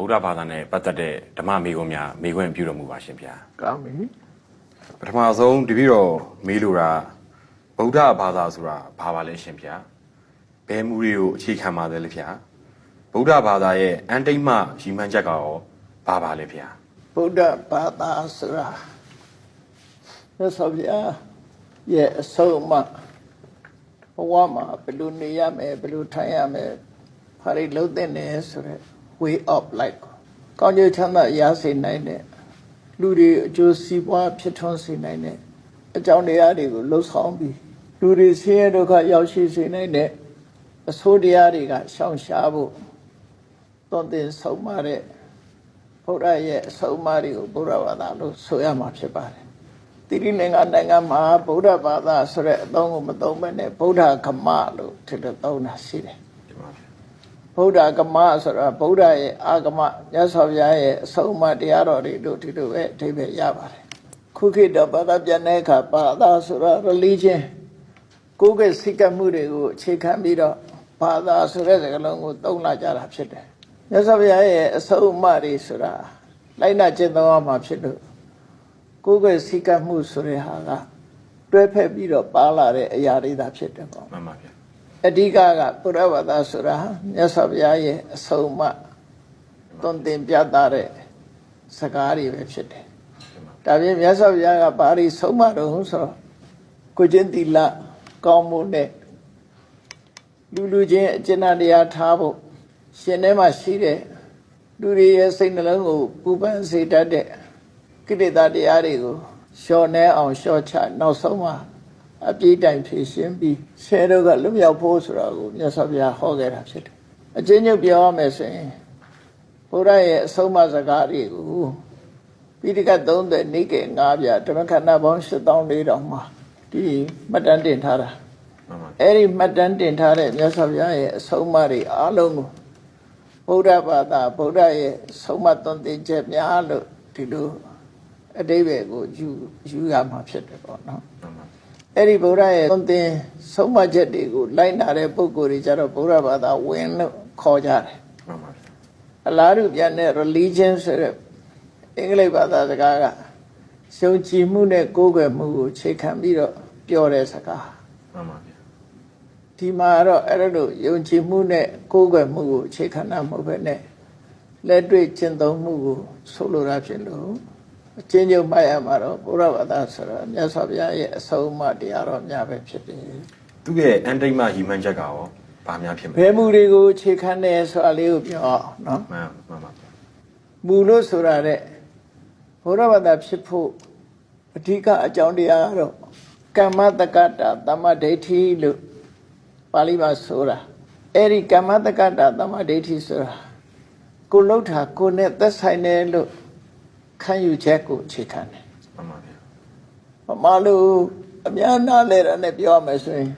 ဗုဒ္ဓဘာသာနဲ့ပတ်သက်တဲ့ဓမ္မမေခွန်းများမေခွန်းပြုတော်မူပါရှင်ဗျာကောင်းပြီပထမဆုံးတပည့်တော်မေးလိုတာဗုဒ္ဓဘာသာဆိုတာဘာပါလဲရှင်ဗျာဘယ်မူတွေကိုအခြေခံပါသလဲဗျာဗုဒ္ဓဘာသာရဲ့အန်တိတ်မှရည်မှန်းချက်ကရောဘာပါလဲဗျာဗုဒ္ဓဘာသာဆိုတာမြတ်စွာဘုရားရဲ့အဆုံးအမဘဝမှာဘယ်လိုနေရမယ်ဘယ်လိုထိုင်ရမယ်ဘာတွေလုပ်သင့်တယ်ဆိုတဲ့ way of life ကောင်းကျိုးချမ်းသာရစေနိုင်တဲ့လူတွေအကျိုးစီးပွားဖြစ်ထွန်းစေနိုင်တဲ့အကြောင်းတရားတွေကိုလှုပ်ဆောင်ပြီးလူတွေဆင်းရဲဒုက္ခရောက်ရှိစေနိုင်တဲ့အဆိုးတရားတွေကရှောင်ရှားဖို့သွန်သင်ဆုံးမတဲ့ဘုရားရဲ့အဆုံးအမတွေကိုဘုရားဘာသာလို့ဆိုရမှာဖြစ်ပါတယ်။တိရိလင်္ကာနိုင်ငံမှာဗုဒ္ဓဘာသာဆိုတဲ့အသုံးကိုမသုံးဘဲနဲ့ဗုဒ္ဓဂမလို့ထည့်သုံးတာရှိတယ်။ဗုဒ္ဓဂမဆိုတာဗုဒ္ဓရဲ့အာဂမမြတ်စွာဘုရားရဲ့အဆုံးအမတရားတော်တွေတို့ဒီလိုပဲအဓိပ္ပာယ်ရပါတယ်။ခုခေတ်တော့ဘာသာပြန်တဲ့အခါဘာသာဆိုတာ religion ကိုယ်ကစိတ်ကမှုတွေကိုအခြေခံပြီးတော့ဘာသာဆိုတဲ့စကားလုံးကိုသုံးလာကြတာဖြစ်တယ်။မြတ်စွာဘုရားရဲ့အဆုံးအမတွေဆိုတာလိုက်နာကျင့်သုံးရမှာဖြစ်လို့ကိုယ်ကစိတ်ကမှုဆိုတဲ့ဟာကတွဲဖက်ပြီးတော့ပါလာတဲ့အရာတွေသာဖြစ်တယ်ပေါ့မှန်ပါဗျာအဓိကကဘုရားဘာသာဆိုတာမြတ်စွာဘုရားရဲ့အဆုံးအမသွန်သင်ပြသတဲ့စကားတွေပဲဖြစ်တယ်ဒါပြင်မြတ်စွာဘုရားကဘာတွေဆုံးမတော့ဆိုတော့ကိုကျင့်သီလကောင်းမှုနဲ့လူချင်းအကျဉ်းတရားထားဖို့ရှင်ထဲမှာရှိတဲ့လူတွေရဲ့စိတ်နှလုံးကိုပူပန်စေတတ်တဲ့ကိလေသာတရားတွေကိုလျှော့နှဲအောင်လျှော့ချနောက်ဆုံးမှာအပြည့်တိုင်ဖြည့်ရှင်းပြီးဆဲတော့ကလွတ်မြောက်ဖို့ဆိုတာကိုမြတ်စွာဘုရားဟောခဲ့တာဖြစ်တယ်အကျဉ်းချုပ်ပြောရမယ်ဆိုရင်ဘုရားရဲ့အဆုံးအမစကားတွေကိုပိဋကတ်30နိကေ9ပြဓမ္မခန္ဓာပေါင်း8400မှာဒီမှတ်တမ်းတင်ထားတာအဲ့ဒီမှတ်တမ်းတင်ထားတဲ့မြတ်စွာဘုရားရဲ့အဆုံးအမတွေအားလုံးကိုဗုဒ္ဓဘာသာဗုဒ္ဓရဲ့ဆုံးမသွန်သင်ချက်များလို့ဒီလိုအတိပ္ပယ်ကိုယူရမှာဖြစ်တယ်ပေါ့နော်အဲ့ဒီဗုဒ္ဓရဲ့သွန်သင်ဆုံးမချက်တွေကိုလိုက်နာတဲ့ပုဂ္ဂိုလ်တွေကြတော့ဗုဒ္ဓဘာသာဝင်လို့ခေါ်ကြတယ်အလားတူပြန်တဲ့ religion ဆိုတဲ့အင်္ဂလိပ်ဘာသာစကားကရှုံချီမှုနဲ့ကိုးကွယ်မှုကိုခြေခံပြီးတော့ပြောတဲ့စကားမှန်ပါဗျာဒီမှာတော့အဲ့လိုယုံကြည်မှုနဲ့ကိုးကွယ်မှုကိုအခြေခံတာမဟုတ်ပဲနဲ့လက်တွေ့ကျင့်သုံးမှုကိုဆိုလိုတာဖြစ်လို့အချင်းချင်းမှတ်ရမှာတော့ဘုရားဘာသာဆိုတော့မြတ်စွာဘုရားရဲ့အဆုံးအမတရားတော်များပဲဖြစ်တယ်သူရဲ့အန်တိတ်မှရည်မှန်းချက်ကရောဘာများဖြစ်မလဲဘယ်မူတွေကိုအခြေခံတယ်ဆိုတာလေးကိုပြောအောင်နော်မှန်ပါဗျာမူလို့ဆိုတာတဲ့ဘုရားဘာသာဖြစ်ဖို့အဓိကအကြောင်းတရားကတော့ကမ္မတက္ကတာသမ္မာဒိဋ္ဌိလို့ပါဠိမှာဆိုတာအဲ့ဒီကမ္မတက္ကတာသမ္မာဒိဋ္ဌိဆိုတာကိုလှုပ်တာကိုနဲ့သက်ဆိုင်တယ်လို့ခံယူချက်ကိုအခြေခံတယ်မှန်ပါဗျာမလို့အများနာလဲတာနဲ့ပြောရမယ်ဆိုရင်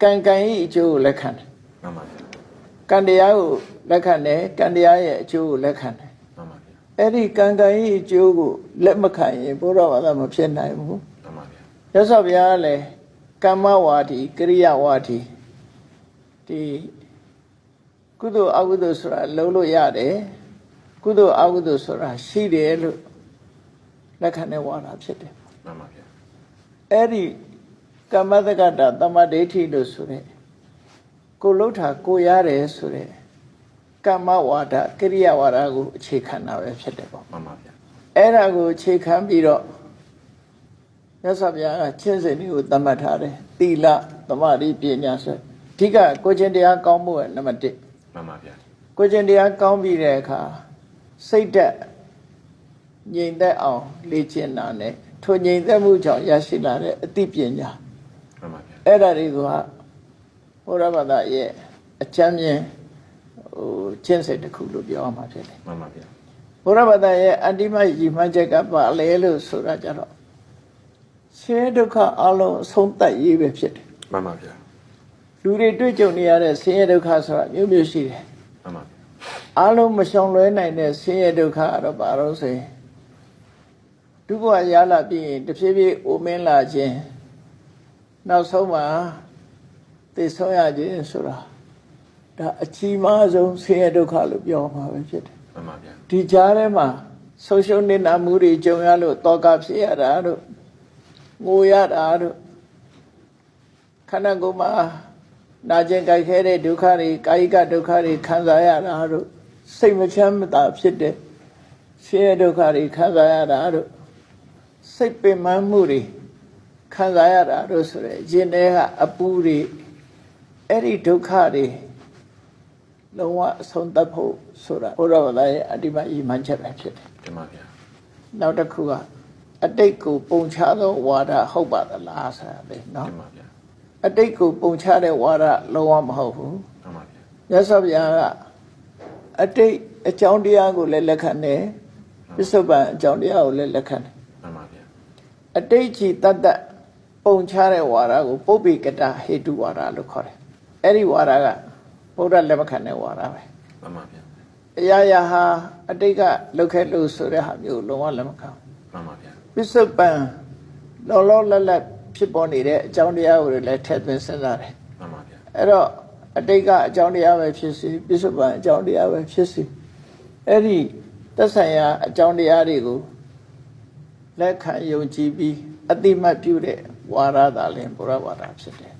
ကံဤအကျိုးကိုလက်ခံတယ်မှန်ပါဗျာကံတရားကိုလက်ခံတယ်ကံတရားရဲ့အကျိုးကိုလက်ခံတယ်မှန်ပါဗျာအဲ့ဒီကံဤအကျိုးကိုလက်မခံရင်ဘုရားဘာသာမဖြစ်နိုင်ဘူးမှန်ပါဗျာရသော်ဘုရားလည်းကမ္မဝါဒီကရိယာဝါဒီဒီကုသိုလ်အကုသိုလ်ဆိုတာလုံးလို့ရတယ်ကုသိုလ်အကုသိုလ်ဆိုတာရှိတယ်လို့လက်ခံတဲ့ဝါဒဖြစ်တယ်မှန်ပါဗျာအဲ့ဒီကမ္မတက္ကတာသမ္မာဒိဋ္ဌိလို့ဆိုတဲ့ကိုလှုပ်တာကိုရတယ်ဆိုတဲ့ကမ္မဝါဒကရိယာဝါဒကိုအခြေခံတာပဲဖြစ်တယ်ပေါ့မှန်ပါဗျာအဲ့ဒါကိုအခြေခံပြီးတော့မြတ်စွာဘုရားကချင်းစိန်ကိုသတ်မှတ်ထားတယ်သီလသမာဓိပညာဆိုအဓိကကိုကျင့်တရားကောင်းမှုရဲ့နံပါတ်1မှန်ပါဗျာကိုကျင့်တရားကောင်းပြီးတဲ့အခါစိတ်သက်ငြိမ်သက်အောင်လေ့ကျင့်တာနဲ့ထိုငြိမ်သက်မှုကြောင့်ရရှိလာတဲ့အသိပညာမှန်ပါဗျာအဲ့ဒါတွေကဘုရားဘာသာရဲ့အချမ်းမြင်ကျင့်စိတ်တစ်ခုလို့ပြောရမှာဖြစ်တယ်မှန်ပါဗျာဘုရားဘာသာရဲ့အတ္တိမရည်မှန်းချက်ကပါလေလို့ဆိုတာကြတော့ဆင်းရဲဒုက္ခအလုံးအဆုံးသတ်ရေးပဲဖြစ်တယ်မှန်ပါဗျာလူတွေတွေ့ကြုံနေရတဲ့ဆင်းရဲဒုက္ခဆိုတာမျိုးမျိုးရှိတယ်မှန်ပါဗျာအလုံးမရှောင်လွဲနိုင်တဲ့ဆင်းရဲဒုက္ခကတော့ဘာလို့ဆိုရင်ဒုက္ခရလာပြီးရင်တဖြည်းဖြည်းအိုမင်းလာခြင်းနောက်ဆုံးမှာသိဆုံးရခြင်းဆိုတာဒါအကြီးမားဆုံးဆင်းရဲဒုက္ခလို့ပြောမှာပဲဖြစ်တယ် မှန်ပါဗျာ ဒီကြားထဲမှာဆုံးရှုံးနေတာမှုတွေကြုံရလို့တောကဖြစ်ရတာတို့ငိုရတာတို့ခန္ဓာကိုယ်မှာနာကျင်ကြိုက်ခဲတဲ့ဒုက္ခတွေကာယကဒုက္ခတွေခံစားရတာတို့စိတ်မချမ်းသာဖြစ်တဲ့ဆင်းရဲဒုက္ခတွေခံစားရတာတို့စိတ်ပင်ပန်းမှုတွေခံစားရတာတို့ဆိုရယ်ရင်ထဲကအပူတွေအဲ့ဒီဒုက္ခတွေလုံးဝအဆုံးသတ်ဖို့ဆိုတာဘုရားဘာသာရဲ့အတ္တိမဤမှန်ချက်ပဲဖြစ်တယ် တင်ပါဗျာ နောက်တစ်ခုကအတိတ်ကိုပုံချသောဝါဒဟုတ်ပါသလားဆိုတာလေနော် တင်ပါဗျာ အတိတ်ကိုပုံချတဲ့ဝါဒလုံးဝမဟုတ်ဘူး မှန်ပါဗျာ မြတ်စွာဘုရားကအတိတ်အကြောင်းတရားကိုလည်းလက်ခံတယ်ပစ္စုပန်အကြောင်းတရားကိုလည်းလက်ခံတယ် မှန်ပါဗျာ အတိတ်ကြီးတတ်တတ်ပုံချတဲ့ဝါဒကိုပုပ္ပိကတဟေတုဝါဒလို့ခေါ်တယ်အဲ့ဒီဝါဒကဘုရားလက်မခံတဲ့ဝါဒပဲ မှန်ပါဗျာ အရာရာဟာအတိတ်ကလုတ်ခဲ့လို့ဆိုတဲ့ဟာမျိုးလုံးဝလက်မခံ မှန်ပါဗျာ ပစ္စုပန်လောလောလတ်လတ်ဖြစ်ပေါ်နေတဲ့အကြောင်းတရားကိုလည်းထည့်သွင်းစဉ်းစားတယ် မှန်ပါဗျာ အဲ့တော့အတိတ်ကအကြောင်းတရားပဲဖြစ်စီပစ္စုပန်အကြောင်းတရားပဲဖြစ်စီအဲ့ဒီသက်ဆိုင်ရာအကြောင်းတရားတွေကိုလက်ခံယုံကြည်ပြီးအတိမတ်ပြုတဲ့ဝါဒသာလင်ဘုရားဝါဒဖြစ်တယ်